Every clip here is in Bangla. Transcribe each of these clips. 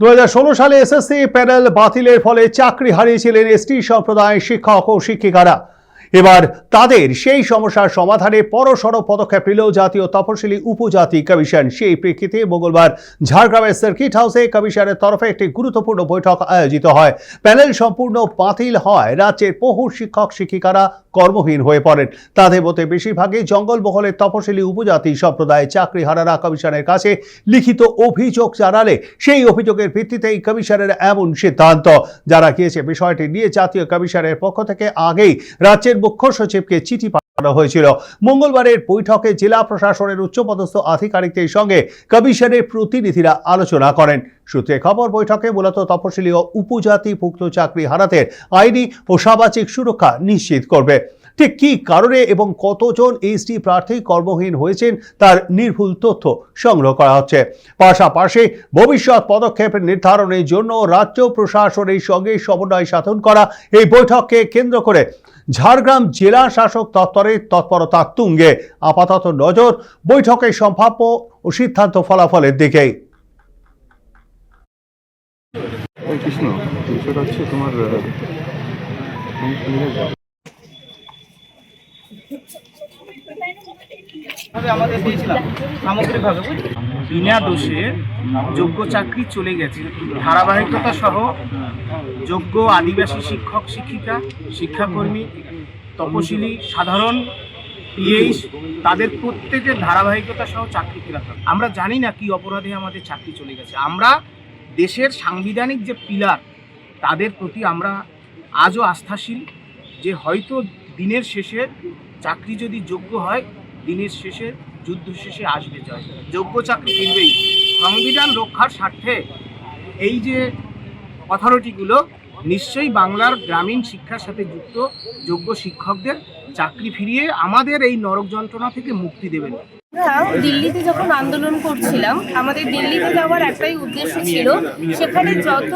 2016 সালে এসএসসি প্যানেল বাতিলের ফলে চাকরি হারিয়েছিলেন এসটি সম্প্রদায়ের শিক্ষক ও শিক্ষিকারা। এবার তাদের সেই সমস্যার সমাধানে বড়সড় পদক্ষেপ নিল জাতীয় তপশিলি উপজাতি কমিশন। সেই প্রেক্ষিতে মঙ্গলবার ঝাড়গ্রামের সার্কিট হাউসে কমিশনের তরফে একটি গুরুত্বপূর্ণ বৈঠক আয়োজিত হয়। প্যানেল সম্পূর্ণ বাতিল হয় রাজ্যের বহু শিক্ষক শিক্ষিকারা কর্মহীন হয়ে পড়েন। তাদের মধ্যে বেশিরভাগই জঙ্গলমহলের তপশিলি উপজাতি সম্প্রদায়ের চাকরিহারারা কমিশনের কাছে লিখিত অভিযোগ জানালে সেই অভিযোগের ভিত্তিতেই কমিশনের এমন সিদ্ধান্ত। জানা গিয়েছে, বিষয়টি নিয়ে জাতীয় কমিশনের পক্ষ থেকে আগেই রাজ্যের মুখ্য সচিবকে চিঠি পাঠানো হয়েছিল। মঙ্গলবারের বৈঠকে জেলা প্রশাসনের উচ্চপদস্থ আধিকারিকদের সঙ্গে কমিশনের প্রতিনিধিরা আলোচনা করেন। সূত্রে খবর, বৈঠকে মূলত তপশিলি ও উপজাতিভুক্ত চাকরিহারাদের আইনি ও সামাজিক সুরক্ষা নিশ্চিত করবে। ঠিক কী কারণে এবং কতজন এসটি প্রার্থী কর্মহীন হয়েছেন তার নির্ভুল তথ্য সংগ্রহ করা হচ্ছে। পাশাপাশি ভবিষ্যৎ পদক্ষেপ নির্ধারণের জন্য রাজ্য প্রশাসনের সঙ্গে সমন্বয় সাধন করা এই বৈঠককে কেন্দ্র করে ঝাড়গ্রাম জেলা শাসক দপ্তরের তৎপরতা তুঙ্গে। আপাতত নজর বৈঠকের সম্ভাব্য ও সিদ্ধান্ত ফলাফলের দিকেই। আমাদের দিয়েছিলাম সামগ্রিকভাবে বিনা দোষে যোগ্য চাকরি চলে গেছে, ধারাবাহিকতা সহ যোগ্য আদিবাসী শিক্ষক শিক্ষিকা, শিক্ষাকর্মী, তপশিলি, সাধারণ পিএইচ তাদের প্রত্যেকের ধারাবাহিকতা সহ চাকরি ফেরত হবে। আমরা জানি না কি অপরাধে আমাদের চাকরি চলে গেছে। আমরা দেশের সাংবিধানিক যে পিলার তাদের প্রতি আমরা আজও আস্থাশীল যে হয়তো দিনের শেষে চাকরি যদি যোগ্য হয়, দিনের শেষে যুদ্ধ শেষে আসবে জয়, যোগ্য চাকরি ফিরবেই। সংবিধান রক্ষার স্বার্থে এই যে অথরিটিগুলো নিশ্চয়ই বাংলার গ্রামীণ শিক্ষার সাথে যুক্ত যোগ্য শিক্ষকদের চাকরি ফিরিয়ে আমাদের এই নরক যন্ত্রণা থেকে মুক্তি দেবেন। আমরা দিল্লিতে যখন আন্দোলন করছিলাম, আমাদের দিল্লিতে যাওয়ার একটাই উদ্দেশ্য ছিল, সেখানে যত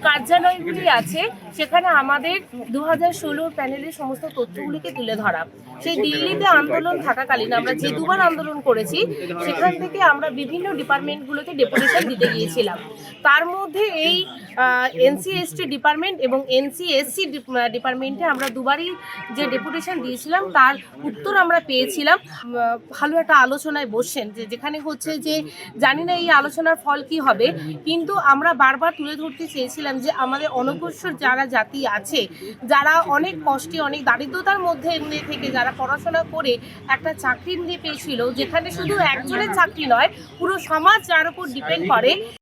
কার্যালয়গুলি আছে সেখানে আমাদের 2016 প্যানেলের সমস্ত তথ্যগুলিকে তুলে ধরা। সেই দিল্লিতে আন্দোলন থাকাকালীন আমরা যে দুবার আন্দোলন করেছি সেখান থেকে আমরা বিভিন্ন ডিপার্টমেন্টগুলোতে ডেপুটেশন দিতে গিয়েছিলাম। তার মধ্যে এই এনসি/এসটি ডিপার্টমেন্ট এবং এনসি/এসসি ডিপার্টমেন্টে আমরা দুবারই যে ডেপুটেশন দিয়েছিলাম তার উত্তর আমরা পেয়েছিলাম। ভালো একটা আলোচনায় বসছেন যেখানে হচ্ছে যে জানি না এই আলোচনার ফল কি হবে, কিন্তু আমরা বারবার তুলে ধরতে চেয়েছিলাম যে আমাদের অনগ্রসর যারা জাতি আছে, যারা অনেক কষ্টে অনেক দারিদ্রতার মধ্যে থেকে যারা পড়াশোনা করে একটা চাকরি নিয়ে পেয়েছিল, যেখানে শুধু একজনের চাকরি নয় পুরো সমাজ যার উপর ডিপেন্ড করে,